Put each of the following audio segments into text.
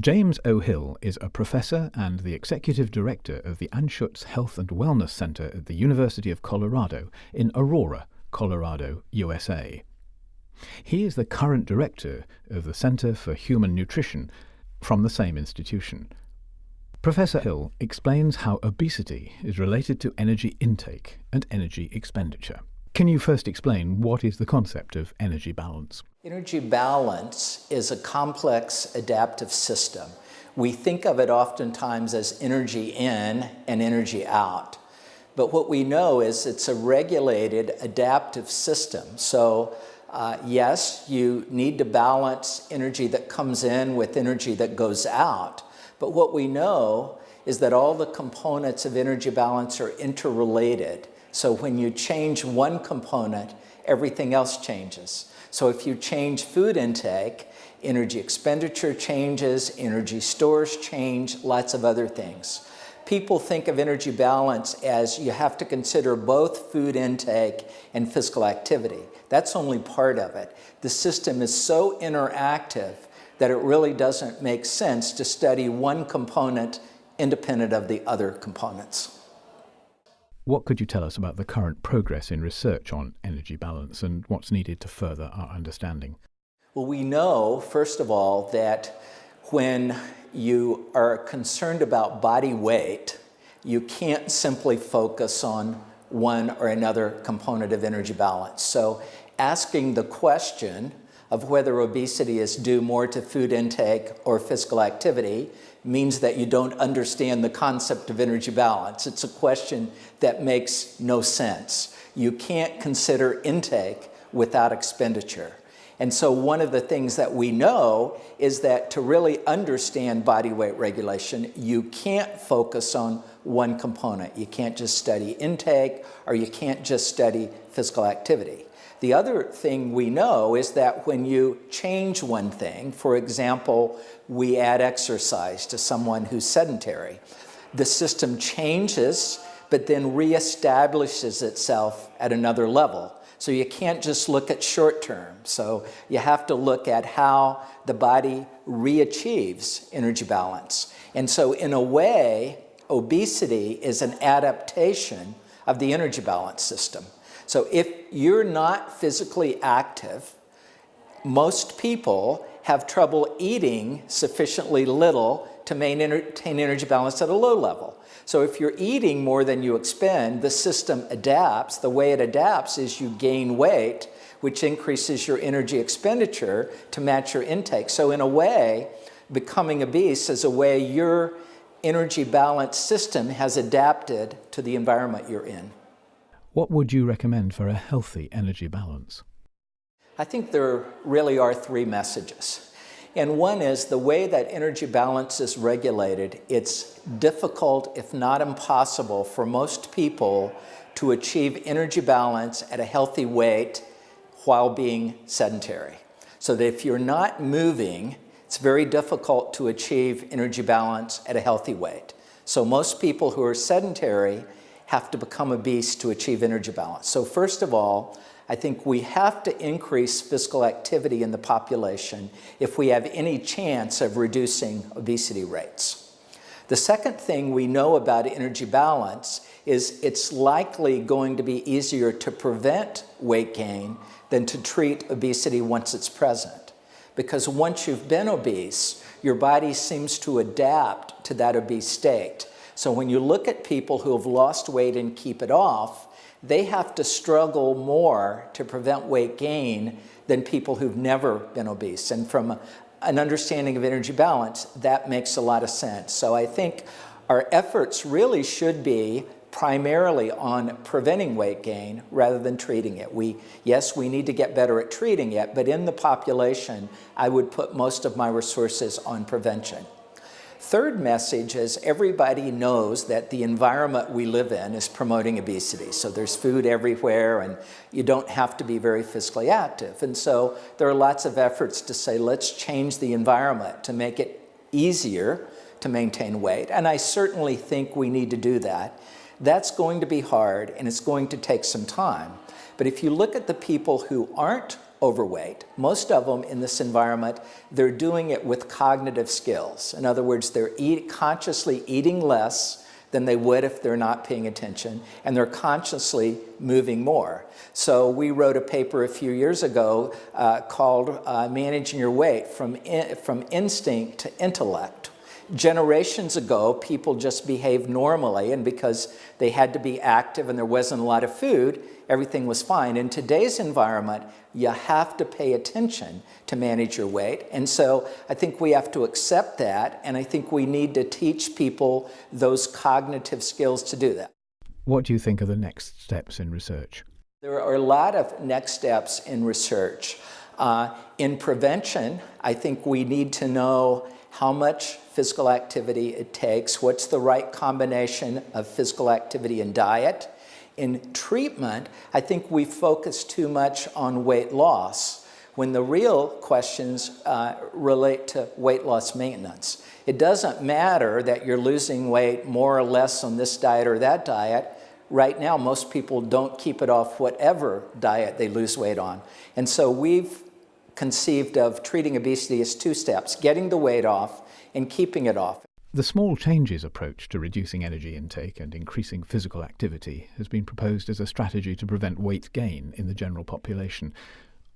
James O'Hill is a professor and the executive director of the Anschutz Health and Wellness Center at the University of Colorado in Aurora, Colorado, USA. He is the current director of the Center for Human Nutrition from the same institution. Professor Hill explains how obesity is related to energy intake and energy expenditure. Can you first explain what is the concept of energy balance? Energy balance is a complex adaptive system. We think of it oftentimes as energy in and energy out. But what we know is it's a regulated adaptive system. So yes, you need to balance energy that comes in with energy that goes out. But what we know is that all the components of energy balance are interrelated. So when you change one component, everything else changes. So if you change food intake, energy expenditure changes, energy stores change, lots of other things. People think of energy balance as you have to consider both food intake and physical activity. That's only part of it. The system is so interactive that it really doesn't make sense to study one component independent of the other components. What could you tell us about the current progress in research on energy balance and what's needed to further our understanding? Well, we know, first of all, that when you are concerned about body weight, you can't simply focus on one or another component of energy balance. So asking the question of whether obesity is due more to food intake or physical activity means that you don't understand the concept of energy balance. It's a question that makes no sense. You can't consider intake without expenditure. And so one of the things that we know is that to really understand body weight regulation, you can't focus on one component. You can't just study intake, or you can't just study physical activity. The other thing we know is that when you change one thing, for example, we add exercise to someone who's sedentary, the system changes, but then reestablishes itself at another level. So you can't just look at short term. So you have to look at how the body reachieves energy balance. And so in a way, obesity is an adaptation of the energy balance system. So if you're not physically active, most people have trouble eating sufficiently little to maintain energy balance at a low level. So if you're eating more than you expend, the system adapts. The way it adapts is you gain weight, which increases your energy expenditure to match your intake. So in a way, becoming obese is a way your energy balance system has adapted to the environment you're in. What would you recommend for a healthy energy balance? I think there really are three messages. And one is the way that energy balance is regulated, it's difficult, if not impossible, for most people to achieve energy balance at a healthy weight while being sedentary. So that if you're not moving, it's very difficult to achieve energy balance at a healthy weight. So most people who are sedentary have to become obese to achieve energy balance. So first of all, I think we have to increase physical activity in the population if we have any chance of reducing obesity rates. The second thing we know about energy balance is it's likely going to be easier to prevent weight gain than to treat obesity once it's present. Because once you've been obese, your body seems to adapt to that obese state. So when you look at people who have lost weight and keep it off, they have to struggle more to prevent weight gain than people who've never been obese. And from an understanding of energy balance, that makes a lot of sense. So I think our efforts really should be primarily on preventing weight gain rather than treating it. Yes, we need to get better at treating it, but in the population, I would put most of my resources on prevention. Third message is everybody knows that the environment we live in is promoting obesity. So there's food everywhere and you don't have to be very physically active. And so there are lots of efforts to say, let's change the environment to make it easier to maintain weight. And I certainly think we need to do that. That's going to be hard and it's going to take some time. But if you look at the people who aren't overweight. Most of them in this environment, they're doing it with cognitive skills. In other words, they're consciously eating less than they would if they're not paying attention, and they're consciously moving more. So we wrote a paper a few years ago called Managing Your Weight from Instinct to Intellect. Generations ago, people just behaved normally, and because they had to be active and there wasn't a lot of food, everything was fine. In today's environment, you have to pay attention to manage your weight. And so I think we have to accept that, and I think we need to teach people those cognitive skills to do that. What do you think are the next steps in research? There are a lot of next steps in research. In prevention, I think we need to know how much physical activity it takes, what's the right combination of physical activity and diet. In treatment, I think we focus too much on weight loss when the real questions relate to weight loss maintenance. It doesn't matter that you're losing weight more or less on this diet or that diet. Right now, most people don't keep it off whatever diet they lose weight on. And so we've conceived of treating obesity as two steps: getting the weight off and keeping it off. The small changes approach to reducing energy intake and increasing physical activity has been proposed as a strategy to prevent weight gain in the general population.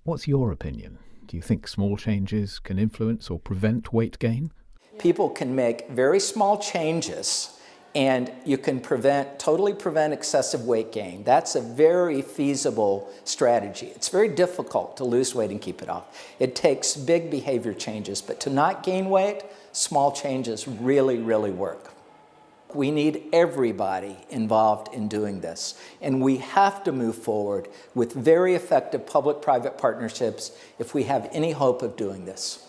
What's your opinion? Do you think small changes can influence or prevent weight gain? People can make very small changes and you can totally prevent excessive weight gain. That's a very feasible strategy. It's very difficult to lose weight and keep it off. It takes big behavior changes, but to not gain weight, small changes really, really work. We need everybody involved in doing this, and we have to move forward with very effective public-private partnerships if we have any hope of doing this.